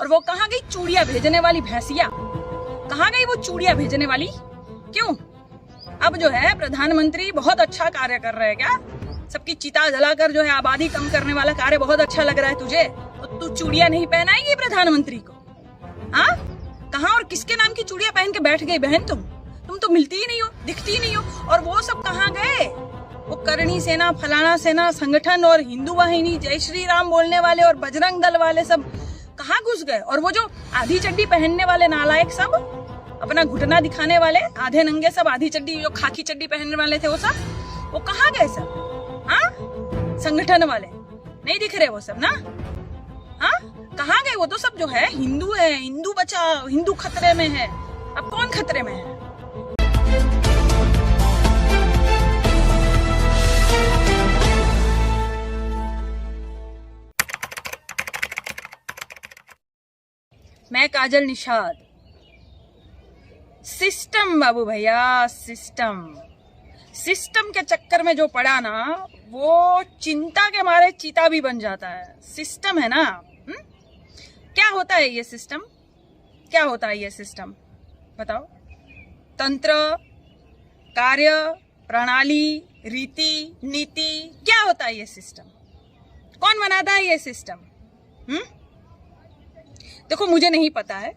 और वो कहाँ गई चूड़िया भेजने वाली भैंसिया, कहाँ गई वो चूड़िया भेजने वाली? क्यों? अब जो है प्रधानमंत्री बहुत अच्छा कार्य कर रहे हैं क्या? सबकी चिता जलाकर जो है आबादी कम करने वाला कार्य बहुत अच्छा लग रहा है तुझे, तो तू चूड़िया नहीं पहनाएगी प्रधानमंत्री को? हाँ, कहाँ और किसके नाम की चूड़िया पहन के बैठ गई बहन तुम तो मिलती ही नहीं हो, दिखती ही नहीं हो। और वो सब कहाँ गए? वो करणी सेना, फलाना सेना संगठन और हिंदू वाहिनी, जय श्री राम बोलने वाले और बजरंग दल वाले सब कहाँ घुस गए? और वो जो आधी चड्डी पहनने वाले नालायक सब, अपना घुटना दिखाने वाले आधे नंगे सब, आधी चड्डी जो खाकी चड्डी पहनने वाले थे वो सब, वो कहाँ गए सब? हाँ, संगठन वाले नहीं दिख रहे वो सब ना? हाँ, कहाँ गए वो? तो सब जो है हिंदू है, हिंदू बचाओ, हिंदू खतरे में है। अब कौन खतरे में है? मैं काजल निषाद। सिस्टम बाबू भैया, सिस्टम के चक्कर में जो पड़ा ना, वो चिंता के मारे चीता भी बन जाता है। सिस्टम है ना। क्या होता है ये सिस्टम? क्या होता है ये सिस्टम बताओ? तंत्र, कार्य, प्रणाली, रीति, नीति, क्या होता है ये सिस्टम? कौन बनाता है ये सिस्टम? देखो, मुझे नहीं पता है।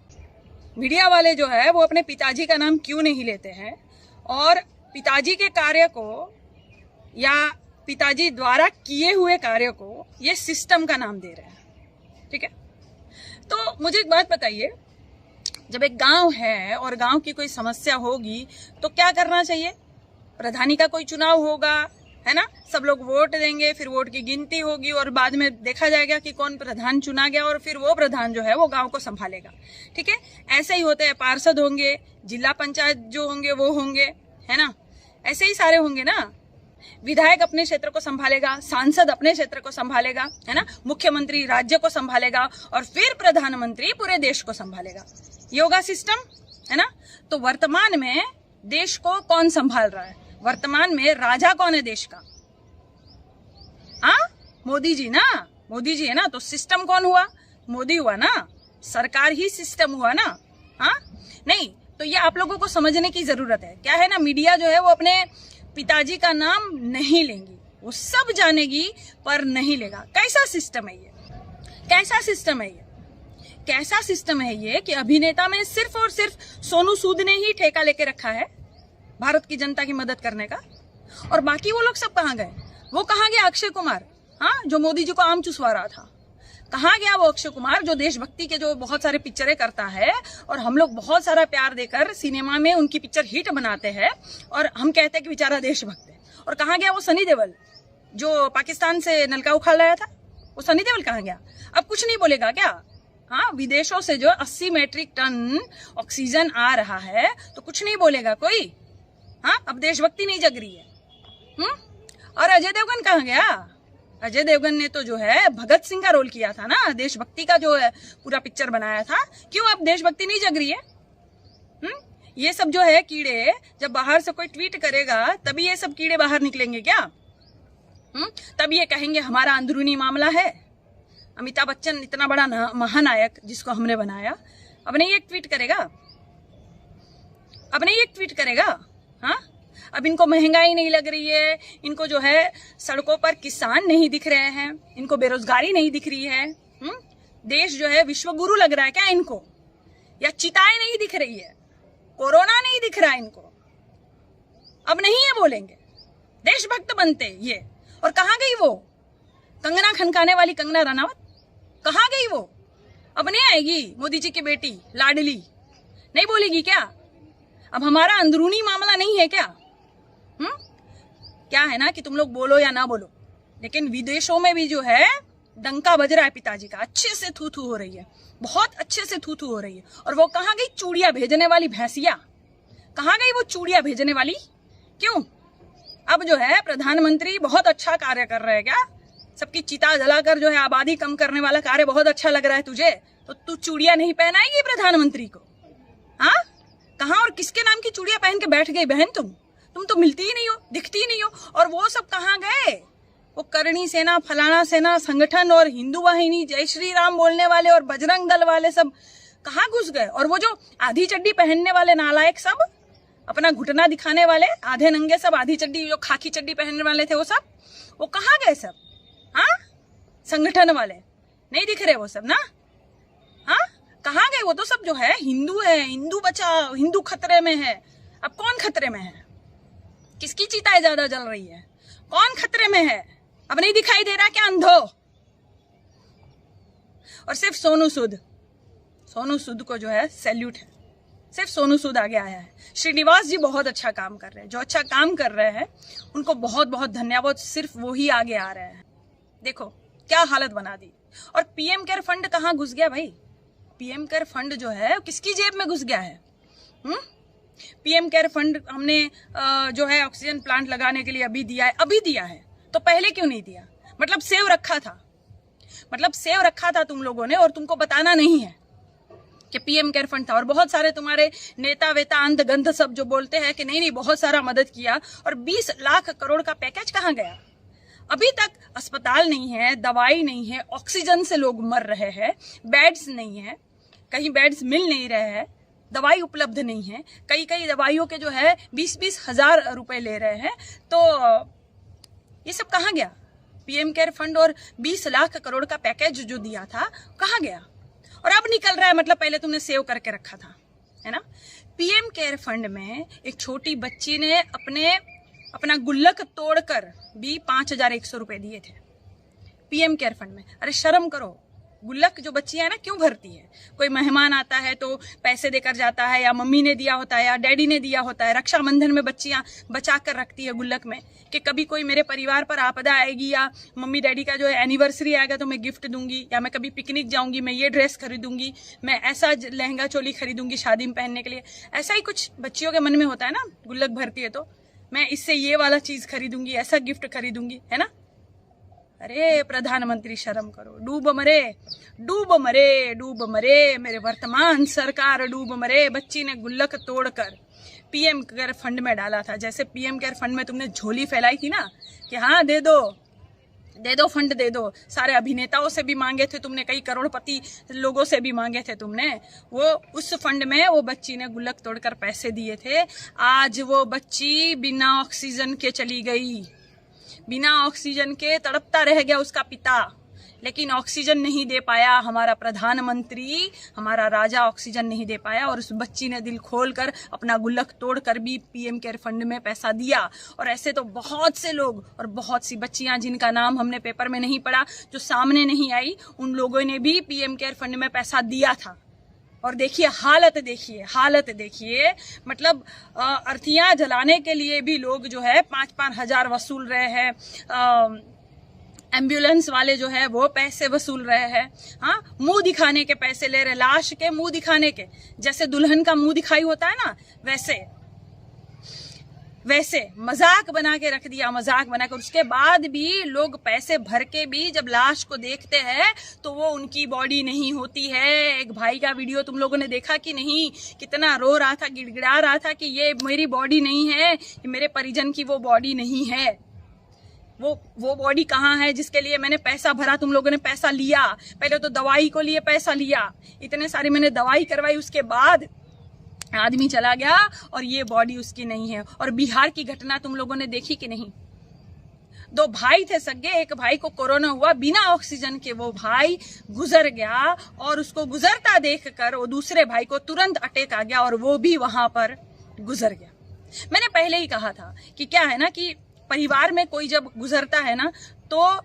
मीडिया वाले जो है वो अपने पिताजी का नाम क्यों नहीं लेते हैं और पिताजी के कार्य को या पिताजी द्वारा किए हुए कार्य को ये सिस्टम का नाम दे रहे हैं। ठीक है, तो मुझे एक बात बताइए, जब एक गांव है और गांव की कोई समस्या होगी तो क्या करना चाहिए? प्रधानी का कोई चुनाव होगा, है ना? सब लोग वोट देंगे, फिर वोट की गिनती होगी और बाद में देखा जाएगा कि कौन प्रधान चुना गया और फिर वो प्रधान जो है वो गांव को संभालेगा। ठीक है, ऐसे ही होते हैं। पार्षद होंगे, जिला पंचायत जो होंगे वो होंगे, है ना? ऐसे ही सारे होंगे ना। विधायक अपने क्षेत्र को संभालेगा, सांसद अपने क्षेत्र को संभालेगा, है ना? मुख्यमंत्री राज्य को संभालेगा और फिर प्रधानमंत्री पूरे देश को संभालेगा। ये होगा सिस्टम, है ना? तो वर्तमान में देश को कौन संभाल रहा है? वर्तमान में राजा कौन है देश का? हाँ, मोदी जी ना। मोदी जी है ना। तो सिस्टम कौन हुआ? मोदी हुआ ना। सरकार ही सिस्टम हुआ ना। हाँ, नहीं तो ये आप लोगों को समझने की जरूरत है। क्या है ना, मीडिया जो है वो अपने पिताजी का नाम नहीं लेंगी, वो सब जानेगी पर नहीं लेगा। कैसा सिस्टम है ये? कैसा सिस्टम है ये? कैसा सिस्टम है ये कि अभिनेता में सिर्फ और सिर्फ सोनू सूद ने ही ठेका लेके रखा है भारत की जनता की मदद करने का, और बाकी वो लोग सब कहाँ गए? वो कहाँ गया अक्षय कुमार? हाँ, जो मोदी जी को आम चुसवा रहा था, कहाँ गया वो अक्षय कुमार जो देशभक्ति के जो बहुत सारे पिक्चरें करता है और हम लोग बहुत सारा प्यार देकर सिनेमा में उनकी पिक्चर हिट बनाते हैं और हम कहते हैं कि बेचारा देशभक्त है? और कहाँ गया वो सनी देओल जो पाकिस्तान से नलका उखाड़ लाया था? वो सनी देओल कहाँ गया? अब कुछ नहीं बोलेगा क्या? हाँ, विदेशों से जो 80 मैट्रिक टन ऑक्सीजन आ रहा है तो कुछ नहीं बोलेगा कोई? हाँ, अब देशभक्ति नहीं जग रही है। और अजय देवगन कहाँ गया? अजय देवगन ने तो जो है भगत सिंह का रोल किया था ना, देशभक्ति का जो है पूरा पिक्चर बनाया था। क्यों अब देशभक्ति नहीं जग रही है? ये सब जो है कीड़े, जब बाहर से कोई ट्वीट करेगा तभी ये सब कीड़े बाहर निकलेंगे क्या? तब ये कहेंगे हमारा अंदरूनी मामला है। अमिताभ बच्चन इतना बड़ा महानायक जिसको हमने बनाया, अब नहीं एक ट्वीट करेगा? अब नहीं एक ट्वीट करेगा? हाँ, अब इनको महंगाई नहीं लग रही है, इनको जो है सड़कों पर किसान नहीं दिख रहे हैं, इनको बेरोजगारी नहीं दिख रही है। देश जो है विश्व गुरु लग रहा है क्या इनको? या चिताएं नहीं दिख रही है, कोरोना नहीं दिख रहा है इनको? अब नहीं ये बोलेंगे, देशभक्त बनते ये। और कहाँ गई वो कंगना खनकाने वाली कंगना रनावत? कहाँ गई वो? अब नहीं आएगी? मोदी जी की बेटी लाडली नहीं बोलेगी क्या? अब हमारा अंदरूनी मामला नहीं है क्या? क्या है ना कि तुम लोग बोलो या ना बोलो, लेकिन विदेशों में भी जो है डंका बज रहा है पिताजी का, अच्छे से थू थू हो रही है, बहुत अच्छे से थू थू हो रही है। और वो कहाँ गई चूड़िया भेजने वाली भैंसिया? कहाँ गई वो चूड़िया भेजने वाली? क्यों? अब जो है प्रधानमंत्री बहुत अच्छा कार्य कर रहे हैं क्या? सबकी चिता जलाकर जो है आबादी कम करने वाला कार्य बहुत अच्छा लग रहा है तुझे, तो तू चूड़िया नहीं पहनाएगी प्रधानमंत्री को? हाँ, कहाँ और किसके नाम की चूड़िया पहन के बैठ गई बहन तुम तो मिलती ही नहीं हो, दिखती ही नहीं हो। और वो सब कहाँ गए? वो करणी सेना, फलाना सेना संगठन और हिंदू वाहिनी, जय श्री राम बोलने वाले और बजरंग दल वाले सब कहाँ घुस गए? और वो जो आधी चड्डी पहनने वाले नालायक सब, अपना घुटना दिखाने वाले आधे नंगे सब, आधी चड्डी जो खाकी चड्डी पहनने वाले थे वो सब, वो कहाँ गए सब? हाँ, संगठन वाले नहीं दिख रहे वो सब ना? हाँ, कहाँ गए वो? तो सब जो है हिंदू है, हिंदू बचाओ, हिंदू खतरे में है। अब कौन खतरे में है? किसकी चिताएं ज्यादा जल रही है? कौन खतरे में है? अब नहीं दिखाई दे रहा क्या अंधो? और सिर्फ सोनू सूद को जो है सैल्यूट है, सिर्फ सोनू सूद आगे आया है। श्रीनिवास जी बहुत अच्छा काम कर रहे हैं, जो अच्छा काम कर रहे हैं उनको बहुत बहुत धन्यवाद, सिर्फ वो ही आगे आ रहे हैं। देखो क्या हालत बना दी। और पीएम केयर फंड कहाँ घुस गया भाई? पीएम केयर फंड जो है किसकी जेब में घुस गया है? पीएम केयर फंड हमने जो है ऑक्सीजन प्लांट लगाने के लिए अभी दिया है, तो पहले क्यों नहीं दिया? मतलब सेव रखा था तुम लोगों ने, और तुमको बताना नहीं है कि पीएम केयर फंड था। और बहुत सारे तुम्हारे नेता वेता अंध गंध सब जो बोलते हैं कि नहीं बहुत सारा मदद किया, और 20 लाख करोड़ का पैकेज कहाँ गया? अभी तक अस्पताल नहीं है, दवाई नहीं है, ऑक्सीजन से लोग मर रहे हैं, बेड्स नहीं है, कहीं बेड्स मिल नहीं रहे हैं, दवाई उपलब्ध नहीं है, कई दवाइयों के जो है 20-20 हजार रुपए ले रहे हैं। तो ये सब कहाँ गया? पीएम केयर फंड और 20 लाख करोड़ का पैकेज जो दिया था कहाँ गया? और अब निकल रहा है, मतलब पहले तुमने सेव करके रखा था, है ना? पीएम केयर फंड में एक छोटी बच्ची ने अपना गुल्लक तोड़कर भी 5100 रुपए दिए थे पीएम केयर फंड में। अरे शर्म करो। गुल्लक जो बच्चियां है ना क्यों भरती है? कोई मेहमान आता है तो पैसे देकर जाता है, या मम्मी ने दिया होता है या डैडी ने दिया होता है। रक्षाबंधन में बच्चियां बचा कर रखती है गुल्लक में कि कभी कोई मेरे परिवार पर आपदा आएगी, या मम्मी डैडी का जो है एनिवर्सरी आएगा तो मैं गिफ्ट दूंगी, या मैं कभी पिकनिक जाऊंगी मैं ये ड्रेस खरीदूंगी, मैं ऐसा लहंगा चोली खरीदूंगी शादी में पहनने के लिए। ऐसा ही कुछ बच्चियों के मन में होता है ना, गुल्लक भरती है तो मैं इससे ये वाला चीज खरीदूंगी, ऐसा गिफ्ट खरीदूंगी, है ना? अरे प्रधानमंत्री शर्म करो। डूब मरे मेरे वर्तमान सरकार, डूब मरे। बच्ची ने गुल्लक तोड़कर पीएम केयर फंड में डाला था। जैसे पीएम केयर फंड में तुमने झोली फैलाई थी ना कि हाँ दे दो फंड दे दो, सारे अभिनेताओं से भी मांगे थे तुमने, कई करोड़पति लोगों से भी मांगे थे तुमने, वो उस फंड में वो बच्ची ने गुल्लक तोड़कर पैसे दिए थे। आज वो बच्ची बिना ऑक्सीजन के चली गई, बिना ऑक्सीजन के तड़पता रह गया उसका पिता, लेकिन ऑक्सीजन नहीं दे पाया हमारा प्रधानमंत्री, हमारा राजा ऑक्सीजन नहीं दे पाया। और उस बच्ची ने दिल खोलकर अपना गुल्लक तोड़कर भी पीएम केयर फंड में पैसा दिया। और ऐसे तो बहुत से लोग और बहुत सी बच्चियां जिनका नाम हमने पेपर में नहीं पढ़ा, जो सामने नहीं आई, उन लोगों ने भी पीएम केयर फंड में पैसा दिया था। और देखिए हालत देखिए, मतलब अर्थियां जलाने के लिए भी लोग जो है 5-5 हजार वसूल रहे हैं। एम्बुलेंस वाले जो है वो पैसे वसूल रहे हैं। हाँ, मुंह दिखाने के पैसे ले रहे, लाश के मुंह दिखाने के, जैसे दुल्हन का मुंह दिखाई होता है ना, वैसे मजाक बना के रख दिया, मजाक बनाकर। उसके बाद भी लोग पैसे भर के भी जब लाश को देखते हैं तो वो उनकी बॉडी नहीं होती है। एक भाई का वीडियो तुम लोगों ने देखा कि नहीं? कितना रो रहा था, गिड़गिड़ा रहा था कि ये मेरी बॉडी नहीं है, ये मेरे परिजन की वो बॉडी नहीं है। वो बॉडी कहाँ है जिसके लिए मैंने पैसा भरा? तुम लोगों ने पैसा लिया, पहले तो दवाई को लिए पैसा लिया, इतने सारी मैंने दवाई करवाई, उसके बाद आदमी चला गया और ये बॉडी उसकी नहीं है। और बिहार की घटना तुम लोगों ने देखी कि नहीं? 2 भाई थे सगे, एक भाई को कोरोना हुआ, बिना ऑक्सीजन के वो भाई गुजर गया, और उसको गुजरता देखकर वो दूसरे भाई को तुरंत अटैक आ गया और वो भी वहां पर गुजर गया। मैंने पहले ही कहा था कि क्या है ना कि परिवार में कोई जब गुजरता है ना तो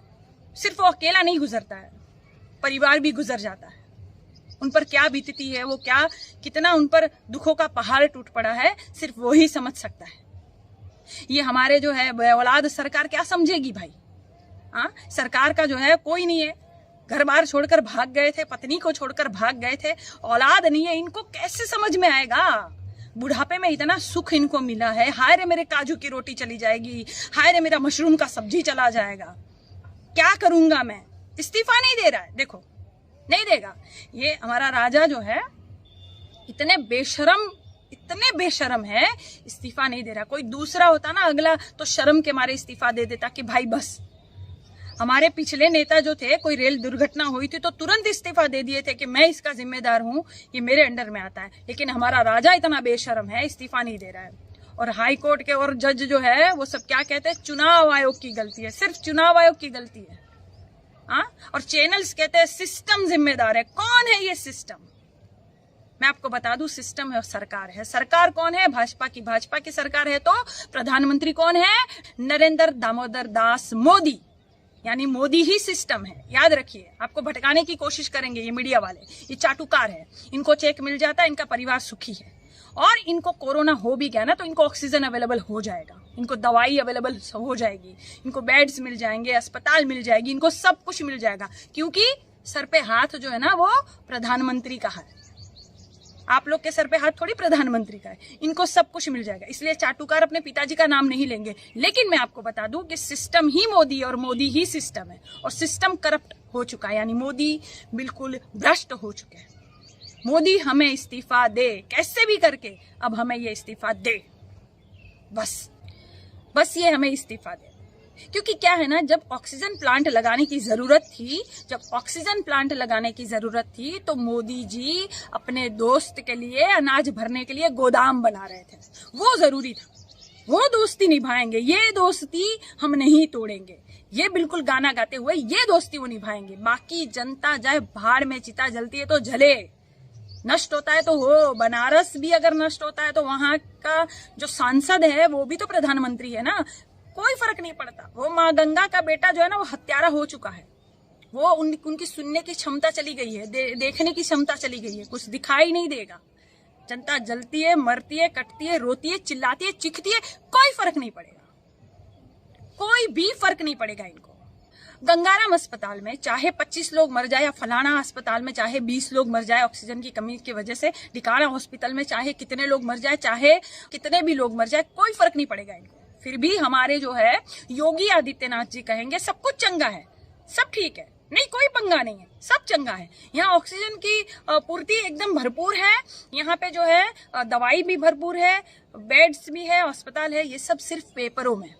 सिर्फ वो अकेला नहीं गुजरता है, परिवार भी गुजर जाता है। उन पर क्या बीतती है, वो क्या कितना उन पर दुखों का पहाड़ टूट पड़ा है, सिर्फ वो ही समझ सकता है। ये हमारे जो है औलाद सरकार क्या समझेगी भाई? हाँ, सरकार का जो है कोई नहीं है, घर बार छोड़कर भाग गए थे, पत्नी को छोड़कर भाग गए थे, औलाद नहीं है, इनको कैसे समझ में आएगा? बुढ़ापे में इतना सुख इनको मिला है, हाय रे मेरे काजू की रोटी चली जाएगी, हाय रे मेरा मशरूम का सब्जी चला जाएगा, क्या करूंगा मैं? इस्तीफा नहीं दे रहा है, देखो नहीं देगा। ये हमारा राजा जो है इतने बेशरम है, इस्तीफा नहीं दे रहा। कोई दूसरा होता ना अगला तो शर्म के मारे इस्तीफा दे देता कि भाई बस हमारे पिछले नेता जो थे, कोई रेल दुर्घटना हुई थी तो तुरंत इस्तीफा दे दिए थे कि मैं इसका जिम्मेदार हूं, ये मेरे अंडर में आता है। लेकिन हमारा राजा इतना बेशर्म है, इस्तीफा नहीं दे रहा है। और हाई कोर्ट के और जज जो है वो सब क्या कहते हैं, चुनाव आयोग की गलती है, सिर्फ चुनाव आयोग की गलती है। और चैनल्स कहते हैं सिस्टम जिम्मेदार है। कौन है ये सिस्टम? मैं आपको बता दूं, सिस्टम है और सरकार है। सरकार कौन है? भाजपा की। भाजपा की सरकार है तो प्रधानमंत्री कौन है? नरेंद्र दामोदर दास मोदी, यानी मोदी ही सिस्टम है। याद रखिए, आपको भटकाने की कोशिश करेंगे ये मीडिया वाले, ये चाटुकार है। इनको चेक मिल जाता है, इनका परिवार सुखी है। और इनको कोरोना हो भी गया ना तो इनको ऑक्सीजन अवेलेबल हो जाएगा, इनको दवाई अवेलेबल हो जाएगी, इनको बेड्स मिल जाएंगे, अस्पताल मिल जाएगी, इनको सब कुछ मिल जाएगा। क्योंकि सर पे हाथ जो है ना वो प्रधानमंत्री का है। आप लोग के सर पे हाथ थोड़ी प्रधानमंत्री का है। इनको सब कुछ मिल जाएगा। इसलिए चाटुकार अपने पिताजी का नाम नहीं लेंगे। लेकिन मैं आपको बता दूं कि सिस्टम ही मोदी और मोदी ही सिस्टम है। और सिस्टम करप्ट हो चुका है, यानी मोदी बिल्कुल भ्रष्ट हो चुके हैं। मोदी हमें इस्तीफा दे, कैसे भी करके अब हमें ये इस्तीफा दे। बस ये हमें इस्तीफा दे। क्योंकि क्या है ना, जब ऑक्सीजन प्लांट लगाने की जरूरत थी, तो मोदी जी अपने दोस्त के लिए अनाज भरने के लिए गोदाम बना रहे थे। वो जरूरी था, वो दोस्ती निभाएंगे। ये दोस्ती हम नहीं तोड़ेंगे, ये बिल्कुल गाना गाते हुए ये दोस्ती वो निभाएंगे। बाकी जनता जाए भाड़ में, चिता जलती है तो जले, नष्ट होता है तो हो। बनारस भी अगर नष्ट होता है तो वहां का जो सांसद है वो भी तो प्रधानमंत्री है ना, कोई फर्क नहीं पड़ता। वो माँ गंगा का बेटा जो है ना वो हत्यारा हो चुका है। वो उनकी सुनने की क्षमता चली गई है, देखने की क्षमता चली गई है, कुछ दिखाई नहीं देगा। जनता जलती है, मरती है, कटती है, रोती है, चिल्लाती है, चीखती है, कोई फर्क नहीं पड़ेगा, कोई भी फर्क नहीं पड़ेगा इनको। गंगाराम अस्पताल में चाहे 25 लोग मर जाए या फलाना अस्पताल में चाहे 20 लोग मर जाए ऑक्सीजन की कमी की वजह से, टिकाना हॉस्पिटल में चाहे कितने लोग मर जाए, चाहे कितने भी लोग मर जाए, कोई फर्क नहीं पड़ेगा इनको। फिर भी हमारे जो है योगी आदित्यनाथ जी कहेंगे सब कुछ चंगा है, सब ठीक है, नहीं कोई पंगा नहीं है, सब चंगा है। यहाँ ऑक्सीजन की पूर्ति एकदम भरपूर है, यहाँ पे जो है दवाई भी भरपूर है, बेड्स भी है, अस्पताल है। ये सब सिर्फ पेपरों में,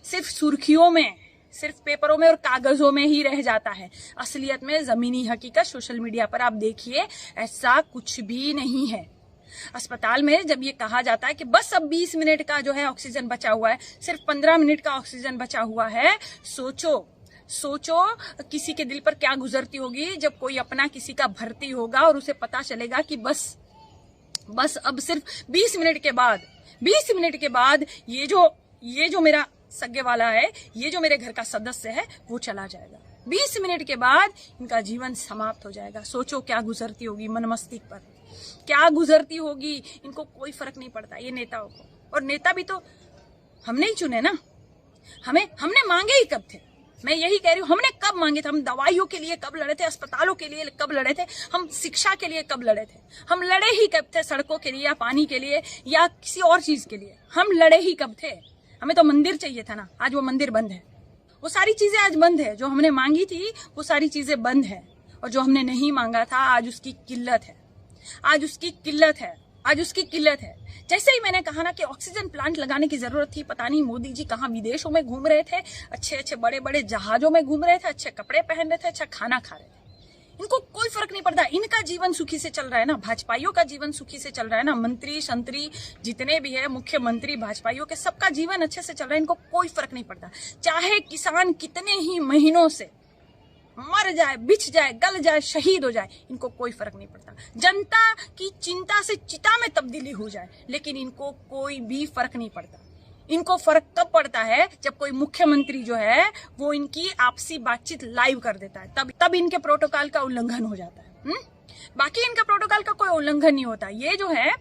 सिर्फ सुर्खियों में, सिर्फ पेपरों में और कागजों में ही रह जाता है। असलियत में जमीनी हकीकत सोशल मीडिया पर आप देखिए, ऐसा कुछ भी नहीं है। अस्पताल में जब ये कहा जाता है कि बस अब 20 मिनट का जो है ऑक्सीजन बचा हुआ है, सिर्फ 15 मिनट का ऑक्सीजन बचा हुआ है, सोचो किसी के दिल पर क्या गुजरती होगी जब कोई अपना किसी का भर्ती होगा और उसे पता चलेगा कि बस अब सिर्फ 20 मिनट के बाद ये जो मेरा सगे वाला है, ये जो मेरे घर का सदस्य है, वो चला जाएगा। 20 मिनट के बाद इनका जीवन समाप्त हो जाएगा। सोचो क्या गुजरती होगी मन मस्तिष्क पर, क्या गुजरती होगी। इनको कोई फर्क नहीं पड़ता ये नेताओं को। और नेता भी तो हमने ही चुने ना, हमने मांगे ही कब थे? मैं यही कह रही हूँ, हमने कब मांगे थे? हम दवाइयों के लिए कब लड़े थे? अस्पतालों के लिए कब लड़े थे? हम शिक्षा के लिए कब लड़े थे? हम लड़े ही कब थे? सड़कों के लिए या पानी के लिए या किसी और चीज के लिए हम लड़े ही कब थे? हमें तो मंदिर चाहिए था ना, आज वो मंदिर बंद है। वो सारी चीजें आज बंद है, जो हमने मांगी थी वो सारी चीजें बंद है। और जो हमने नहीं मांगा था आज उसकी किल्लत है, आज उसकी किल्लत है। जैसे ही मैंने कहा ना कि ऑक्सीजन प्लांट लगाने की जरूरत थी, पता नहीं मोदी जी कहाँ विदेशों में घूम रहे थे, अच्छे बड़े जहाजों में घूम रहे थे, अच्छे कपड़े पहन रहे थे, अच्छा खाना खा रहे थे। इनको कोई फर्क नहीं पड़ता। इनका जीवन सुखी से चल रहा है ना, भाजपाइयों का जीवन सुखी से चल रहा है ना, मंत्री संतरी जितने भी है, मुख्यमंत्री भाजपाइयों के, सबका जीवन अच्छे से चल रहा है। इनको कोई फर्क नहीं पड़ता। चाहे किसान कितने ही महीनों से मर जाए, बिछ जाए, गल जाए, शहीद हो जाए, इनको कोई फर्क नहीं पड़ता। जनता की चिंता से चिता में तब्दीली हो जाए, लेकिन इनको कोई भी फर्क नहीं पड़ता। इनको फर्क तब पड़ता है जब कोई मुख्यमंत्री जो है वो इनकी आपसी बातचीत लाइव कर देता है, तब इनके प्रोटोकॉल का उल्लंघन हो जाता है। बाकी इनका प्रोटोकॉल का कोई उल्लंघन नहीं होता। ये जो है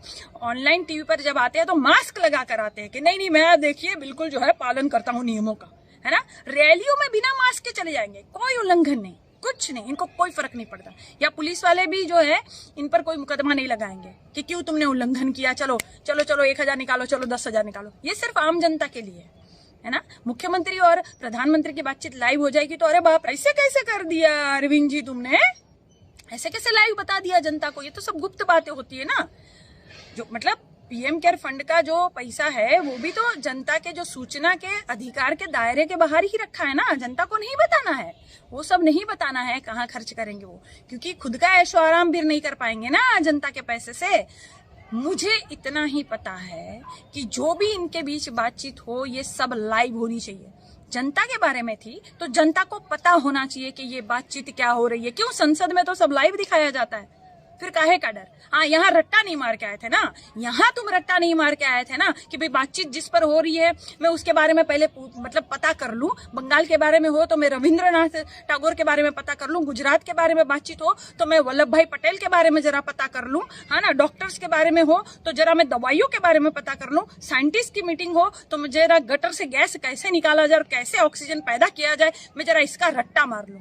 ऑनलाइन टीवी पर जब आते हैं तो मास्क लगा कर आते हैं कि नहीं मैं देखिए बिल्कुल जो है पालन करता हूँ नियमों का, है ना। रैलियों में बिना मास्क के चले जाएंगे, कोई उल्लंघन नहीं, कुछ नहीं, इनको कोई फर्क नहीं पड़ता। या पुलिस वाले भी जो है इन पर कोई मुकदमा नहीं लगाएंगे कि क्यों तुमने उल्लंघन किया, चलो 1000 निकालो, चलो 10,000 निकालो। ये सिर्फ आम जनता के लिए है ना। मुख्यमंत्री और प्रधानमंत्री की बातचीत लाइव हो जाएगी तो अरे बाप, ऐसे कैसे कर दिया अरविंद जी तुमने, ऐसे कैसे लाइव बता दिया जनता को? ये तो सब गुप्त बातें होती है ना। जो मतलब पीएम केयर फंड का जो पैसा है वो भी तो जनता के जो सूचना के अधिकार के दायरे के बाहर ही रखा है ना, जनता को नहीं बताना है, वो सब नहीं बताना है कहाँ खर्च करेंगे वो, क्योंकि खुद का ऐशो आराम भी नहीं कर पाएंगे ना जनता के पैसे से। मुझे इतना ही पता है कि जो भी इनके बीच बातचीत हो ये सब लाइव होनी चाहिए। जनता के बारे में थी तो जनता को पता होना चाहिए कि ये बातचीत क्या हो रही है। क्यों संसद में तो सब लाइव दिखाया जाता है, फिर काहे का डर। हाँ, यहाँ रट्टा नहीं मार के आए थे ना, यहाँ तुम रट्टा नहीं मार के आए थे ना कि भाई बातचीत जिस पर हो रही है मैं उसके बारे में पहले मतलब पता कर लूं। बंगाल के बारे में हो तो मैं रविंद्रनाथ टैगोर के बारे में पता कर लूं, गुजरात के बारे में बातचीत हो तो मैं वल्लभ भाई पटेल के बारे में जरा पता कर लूं, है ना। डॉक्टर्स के बारे में हो तो जरा मैं दवाइयों के बारे में पता कर लूं। साइंटिस्ट की मीटिंग हो तो मैं जरा गटर से गैस कैसे निकाला जाए और कैसे ऑक्सीजन पैदा किया जाए, मैं जरा इसका रट्टा मार लूं,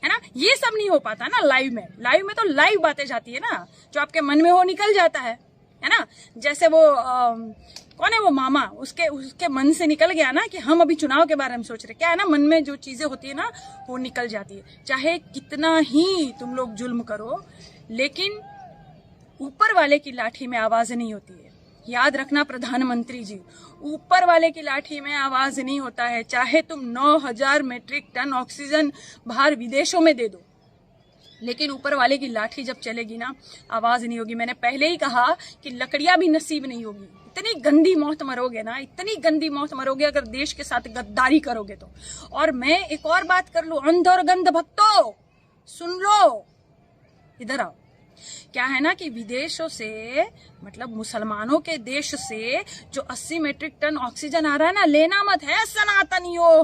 है ना। ये सब नहीं हो पाता ना लाइव में। लाइव में तो लाइव बातें जाती है ना, जो आपके मन में हो निकल जाता है ना। जैसे वो कौन है वो मामा, उसके मन से निकल गया ना कि हम अभी चुनाव के बारे में सोच रहे। क्या है ना, मन में जो चीजें होती है ना वो निकल जाती है। चाहे कितना ही तुम लोग जुल्म करो, लेकिन ऊपर वाले की लाठी में आवाज नहीं होती है। याद रखना प्रधानमंत्री जी, ऊपर वाले की लाठी में आवाज नहीं होता है। चाहे तुम 9000 मेट्रिक टन ऑक्सीजन बाहर विदेशों में दे दो, लेकिन ऊपर वाले की लाठी जब चलेगी ना आवाज नहीं होगी। मैंने पहले ही कहा कि लकड़ियां भी नसीब नहीं होगी। इतनी गंदी मौत मरोगे ना, इतनी गंदी मौत मरोगे अगर देश के साथ गद्दारी करोगे तो। और मैं एक और बात कर लूं, अंध और गंध भक्तों सुन लो, इधर आओ। क्या है ना कि विदेशों से मतलब मुसलमानों के देश से जो 80 मेट्रिक टन ऑक्सीजन आ रहा है ना, लेना मत है सनातनियों,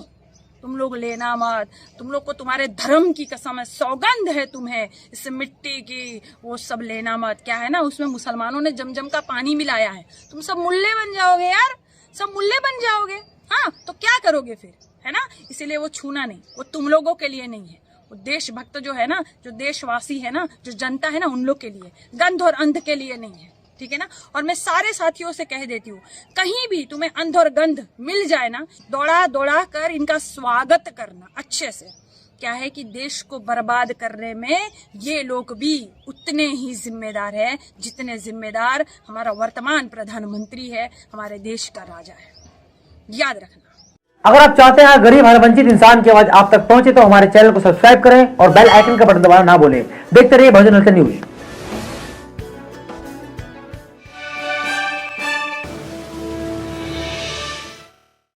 तुम लोग लेना मत। तुम लोग को तुम्हारे धर्म की कसम है, सौगंध है तुम्हें इस मिट्टी की, वो सब लेना मत। क्या है ना, उसमें मुसलमानों ने जमजम का पानी मिलाया है। तुम सब मुल्ले बन जाओगे यार, सब मुल्ले बन जाओगे। हाँ तो क्या करोगे फिर, है ना। इसीलिए वो छूना नहीं, वो तुम लोगों के लिए नहीं है, वो देशभक्त जो है ना, जो देशवासी है ना, जो जनता है ना, उन लोग के लिए, गंध और अंध के लिए नहीं है, ठीक है ना। और मैं सारे साथियों से कह देती हूँ, कहीं भी तुम्हें अंध और गंध मिल जाए ना, दौड़ा दौड़ा कर इनका स्वागत करना अच्छे से। क्या है कि देश को बर्बाद करने में ये लोग भी उतने ही जिम्मेदार है जितने जिम्मेदार हमारा वर्तमान प्रधानमंत्री है, हमारे देश का राजा है। याद रखना। अगर आप चाहते हैं गरीब हर वंचित इंसान की आवाज आप तक पहुंचे तो हमारे चैनल को सब्सक्राइब करें और बेल आइकन का बटन दबाना ना भूलें। देखते रहिए बहुजन न्यूज।